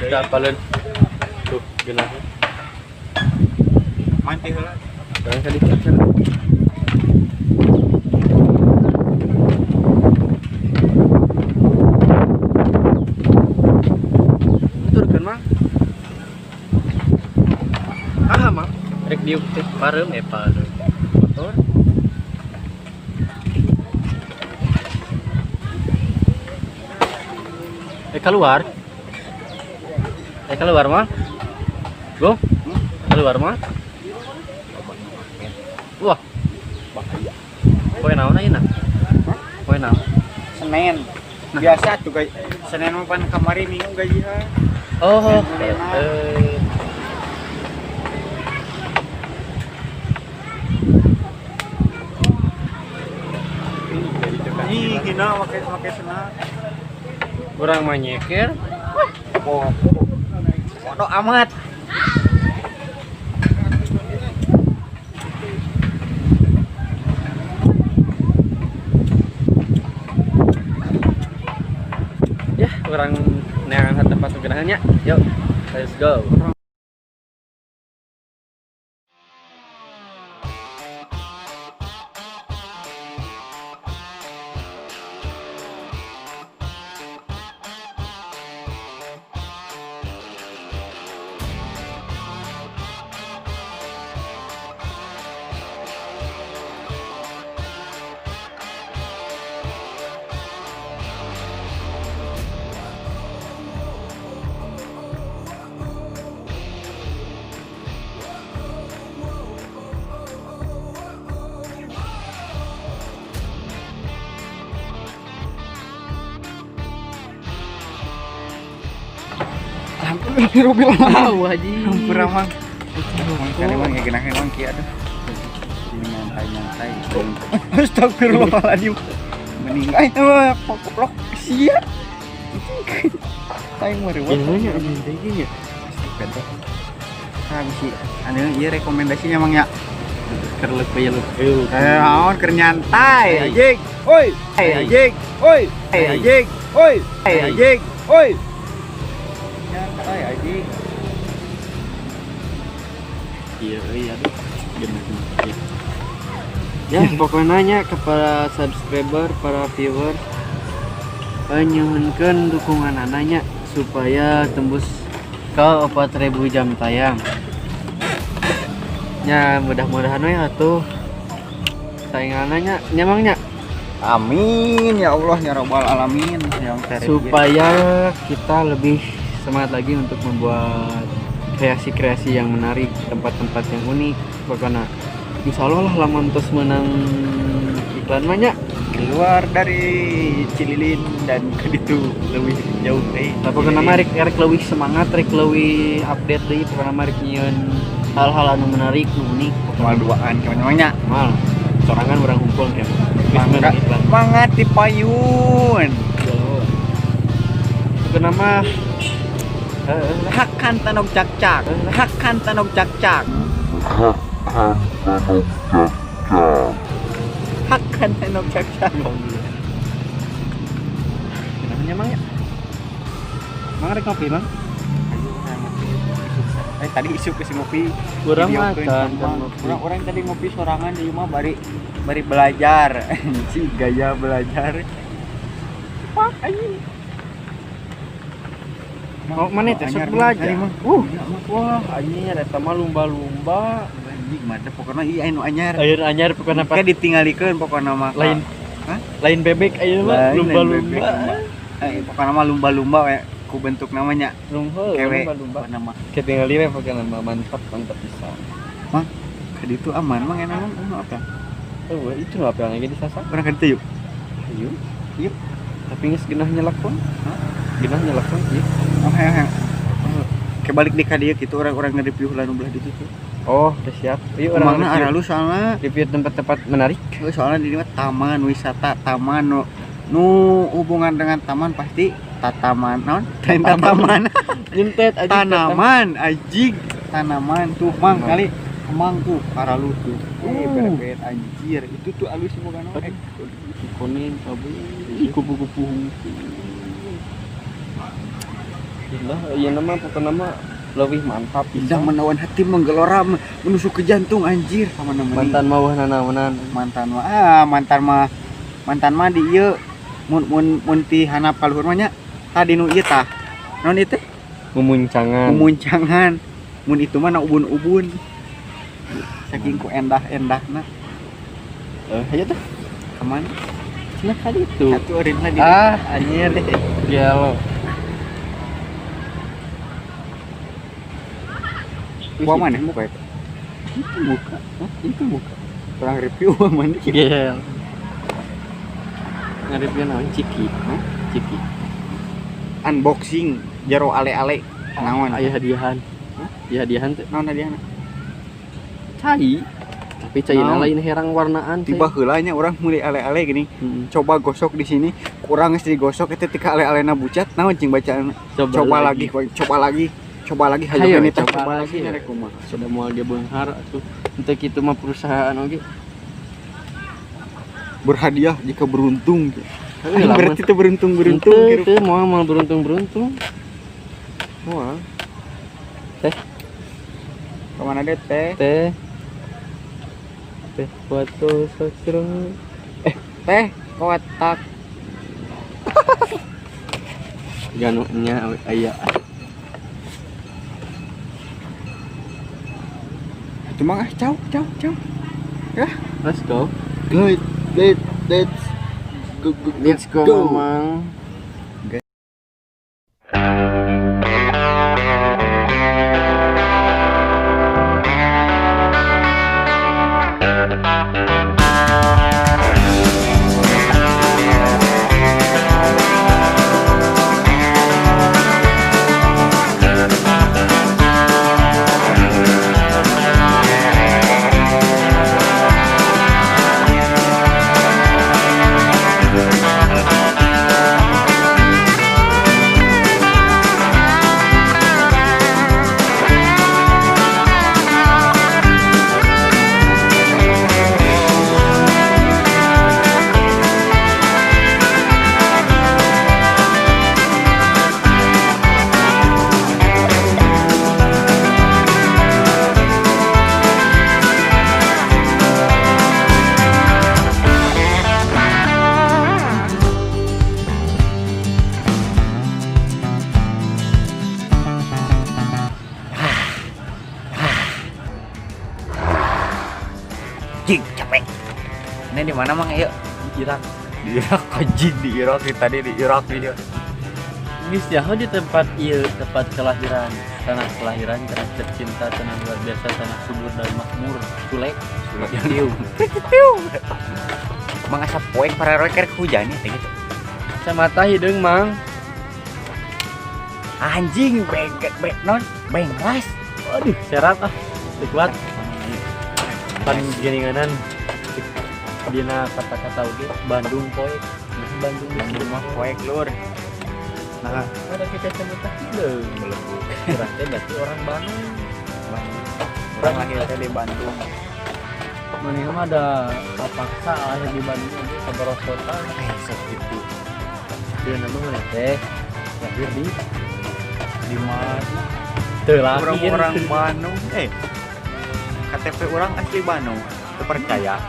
tak apalan. Tuh, genah. Mantih heula. Barang kali cek. Turkeun mah. Mang. Rek diuk teh pareum pareum. Motor. Keluar mah go keluar mah wah poe naon ayeuna poe naon Senin. Biasa tuh guys. Senin mah pan kamari Minggu gajian. oh Ih, gina make senang. kurang mah nyeker Bodoh amat. ya kurang neangan tempat genahannya yuk let's go. Biru bilang Tahu haji. hampir amang. Kan emang ya genakeun emang kieu aduh. Ini nyantai. Astagfirullahaladzim. Meninggal koplok sia. Aing mah rewel. Ilmunya aja intinya. Bentuk. Nah, bisi anu ieu rekomendasinya emang ya. Keur leupeul. Naon keur nyantai anjing. Oi, anjing. Oi, anjing. Oi, anjing. Oi. Nyantai anjing. Iya, aduh. Ya, pokoknya nanya kepada subscriber, para viewer, nyuhunkeun dukungan ananya supaya tembus ke 4.000 jam tayang. Ya, mudah-mudahan we atuh saingananya nyamangnya Amin ya Allah ya rabbal alamin yang supaya kita lebih semangat lagi untuk membuat kreasi-kreasi yang menarik, tempat-tempat yang unik. Pokoknya insya Allah lah lamun tos menang iklan banyak keluar dari Cililin dan ke itu lebih jauh deh. tapi pokoknya mah rek lebih semangat, rek lebih update deh. Pokoknya mah rek nyieun hal-hal anu menarik, nu unik. Mal duaan kemana-mana Mal sorangan orang hunkul kan mangga di payun pokoknya mah hakan tanok cak-cak hakan tanok cak-cak hakan tanok cak-cak namanya mang ya mang rek kopi mang tadi isu ke si ngopi kurang makan orang tadi ngopi sorangan di rumah bari belajar si gaya belajar pak anjing mau mana teh sok belajar wah anjing eta mah lumba-lumba anjing mah pokona ieu anu anyar anyar pokona ka ditinggalikeun pokona mah lain bebek ayeuna mah lumba-lumba pokona mah lumba-lumba we ku bentuk namanya lumba-lumba nama ketinggali we pokona mah mantap bisa mah ka ditu aman mah enak mah apa oh itu apa yang lagi disasak orang ka ditu yuk tapi geus genah nyelakon genah nyelakon ieu kebalik di ka dieu kitu orang-orang nge-review heula nu belah ditu tuh oh udah siap ieu urang mana aralu soalna review tempat-tempat menarik soalnya di mah taman wisata taman nu hubungan dengan taman pasti tataman non tanaman nyuntet aja tanaman anjing tanaman tuh mang kali emang tuh aralu tuh berbeda anjir itu tuh alus semua kan kuning sabu kupu-kupu Lah ieu nama pokona mah leuwih mantap Indah menawan hati menggelora menusuk ke jantung anjir sama namanya. mantan mawahna naonan. Mantan mah di ieu mun ti hanap kaluhur mah nya tadi nu ieu tah. Naon ieu teh? Memuncangan. Memuncangan. Mun itu mah na ubun-ubun. Saking ku endah-endahna. Ayo tuh. Kaman? Cenah kali itu. Atuh eureunna di. Anjir. Gelo. Gua mana muka itu? Itu buka. Hah? Itu buka. Kurang review mana sih? Gel. Ngarepin naon ciki? Hah? Ciki. Unboxing jero ale-ale. Naon? Aya hadiahan. Hah? Aya hadiahan teh. Naon hadiahna? Cai. Tapi caina Naon? lain herang warnaan teh. Tiba heula nya urang meuli ale-ale gini. Heeh. Coba gosok di sini, kurang geus digosok itu ketika ale-alena bucat. Naon cing bacaan? Coba lagi, hayu Hayo, gini teh coba coba lagi. lagi rek kumaha. Sudah mau dia beunghar atuh. Untuk kitu mah perusahaan oge. Berhadiah jika beruntung. Heuh, lamun Berarti itu beruntung teu mau beruntung. Moal Kemana deh teh? teh foto sosro. Teh kotak. Ganunya aya. Itu mah caw. Let's go. Good. Let's go. Let's go, Mamang. Cing capek. Ini di mana mang ayo? Irak. Di Irak anjing di Irak tadi di Irak dia. Geus jaho di tempat ieu, tempat kelahiran. Tanah kelahiran, tanah tercinta, tanah luar biasa, tanah subur dan makmur. Sule. Tiu. Mang asa poek para roker hujan teh gitu. Kacamata hideung, Mang. Anjing bengras. Waduh, serat ah. Teu kuat. Pan geninganan dina kata-kata oge Bandung poek. Nah, Bandung di Mah poek lur. Nah, ada kacamata hideung. Urang teh berarti orang Bandung. Orang lahir teh di Bandung. Manehna mah ada kapaksa lahir di Bandung oge sabaraha kota. Sok gitu. Dia nama mana teh? Lahir Di mana? teu lagi Orang-orang Bandung. KTP orang asli Bandung. Teu percaya.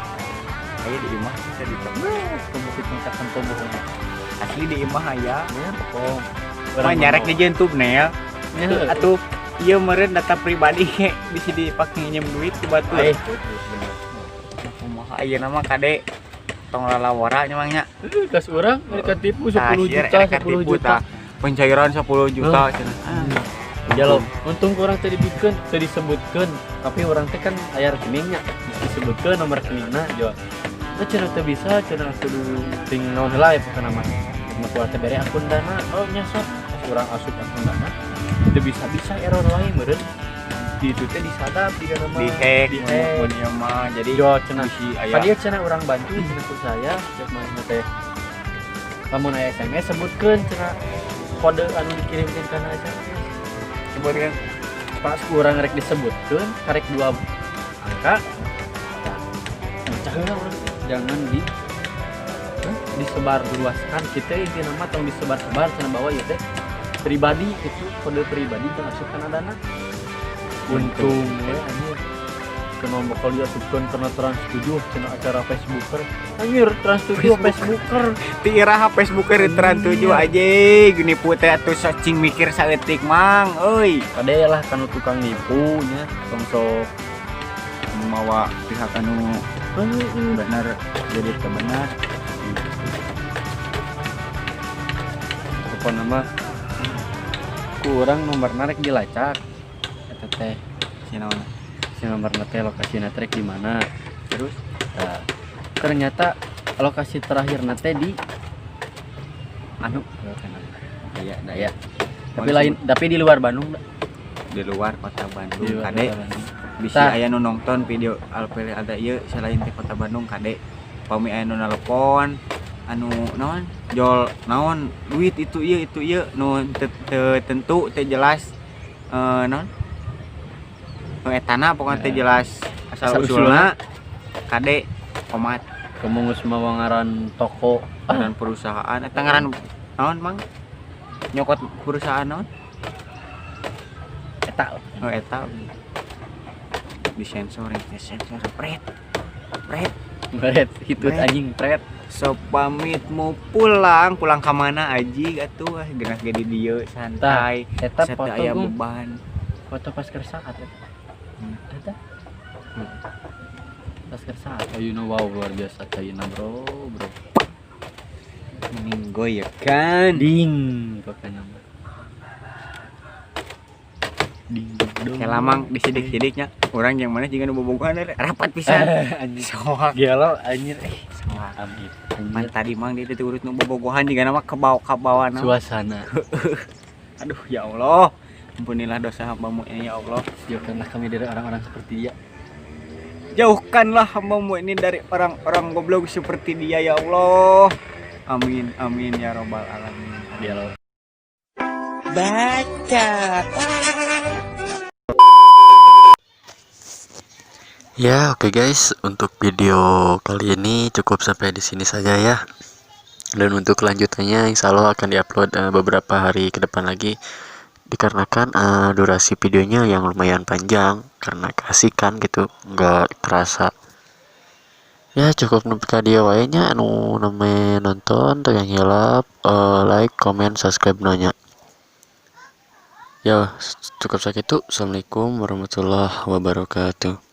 Aya di imah bisa dicoba. Pembukit tingkatan pembohongan. Asli di imah aya. Ya, pokok. Mah nyarek di YouTube nih ya. Atuh ieu meureun data pribadi bisa dipake nginjem duit ku batu. Kumaha ayeuna mah kade tong lalawara nya mangnya. Gas urang mereka tipu 10 Akhir juta, erek 10 tipu, juta. tah. Pencairan 10 juta cenah. Ya lo, untung orang tadi bikin, tadi disebutkan, tapi orang teh kan aya rekeningnya, disebutkan nomor rekeningna, jo. Nah, cenah teu bisa, cenah kudu ting naon heula ya pokona mah. Mun kuat bere akun Dana, oh nyasar, urang asup akun Dana. Teu bisa error lain meureun. Di itu teh disadap di kana mah. Di-hack Di-hack. mun ieu mah jadi Jo cenah si aya. Padahal cenah urang bantu cenah ku saya, cek mana teh. Lamun aya SMS sebutkeun cenah kode anu dikirimkeun kana SMS. Sebutkeun Pas kurang rek disebutkeun karek 2 angka. Cahaya urang jangan disebar luaskan kita inti nama tong disebar-sebar cenah bawa ya teh. pribadi itu kode pribadi jangan asupkan adana untung ya anjir kena bakal diasupkan karena trans 7 cina acara Facebooker anjir trans 7 Facebooker Tira Facebooker Trans 7 aja gini putih atuh searching mikir saeutik mang euy kade lah kan tukang nipu nya tong sok mawa pihak anu benar jadi kebenar apa nama kurang nomor narik dilacak eta teh sinaon si nomor teh lokasi natrek di mana terus ternyata lokasi terakhir nate di anu iya daya tapi lain tapi di luar Bandung di luar kota Bandung di luar kade kota Bandung. bisa aya nu nonton video alpele ada ieu selain di kota Bandung kade pami aya nu nelpon anu naon jol naon duit itu ieu nu tentu teu jelas naon nu etana pokoknya teu jelas asal usulna kade komat kemungus mawa ngaran toko ngaran perusahaan eta ngaran naon mang nyokot perusahaan naon eta oh eta disensor pret Pret, hitut Pret. anjing pret. so pamit mau pulang ke mana aji atuh geus ge di dieu santai Eta set foto aya gua, beban foto pas kersaat eta. Eta. Pas kersaat ayeuna wow luar biasa ayeuna bro. mending goyekan Ding pokoknya mah. Ding dong. kayak lamang disidik-sidiknya orang yang mana juga nu bobogohan rapat pisan Anjing. soak Gelo anjir soak Amit. man tadi mang dia teh urut nu bobogohan juga nama kebawa Suasana. aduh ya Allah ampunilah dosa hambamu ini ya Allah Jauhkanlah kami dari orang-orang seperti dia. jauhkanlah hambamu ini dari orang-orang goblok seperti dia ya Allah amin amin ya robbal alamin Dialog. Ya, oke guys, untuk video kali ini cukup sampai di sini saja ya. Dan untuk kelanjutannya insya Allah akan diupload beberapa hari ke depan lagi. Dikarenakan durasi videonya yang lumayan panjang karena keasikan gitu, nggak terasa. Ya cukup nempi dia wae nya anu name nonton tegang hilap, like, comment, subscribe nanya. Ya cukup sakitu. Assalamualaikum warahmatullahi wabarakatuh.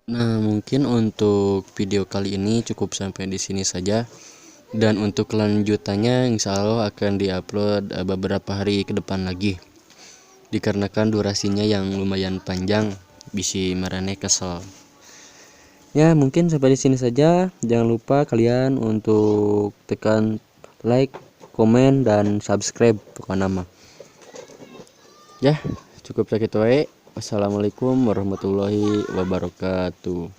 Nah, mungkin untuk video kali ini cukup sampai di sini saja. Dan untuk kelanjutannya insya Allah akan diupload beberapa hari ke depan lagi. Dikarenakan durasinya yang lumayan panjang, bisi marane kesel. Ya, mungkin sampai di sini saja. Jangan lupa kalian untuk tekan like, komen, dan subscribe pokoknya mah. Ya, cukup segitu wae. Wassalamualaikum warahmatullahi wabarakatuh.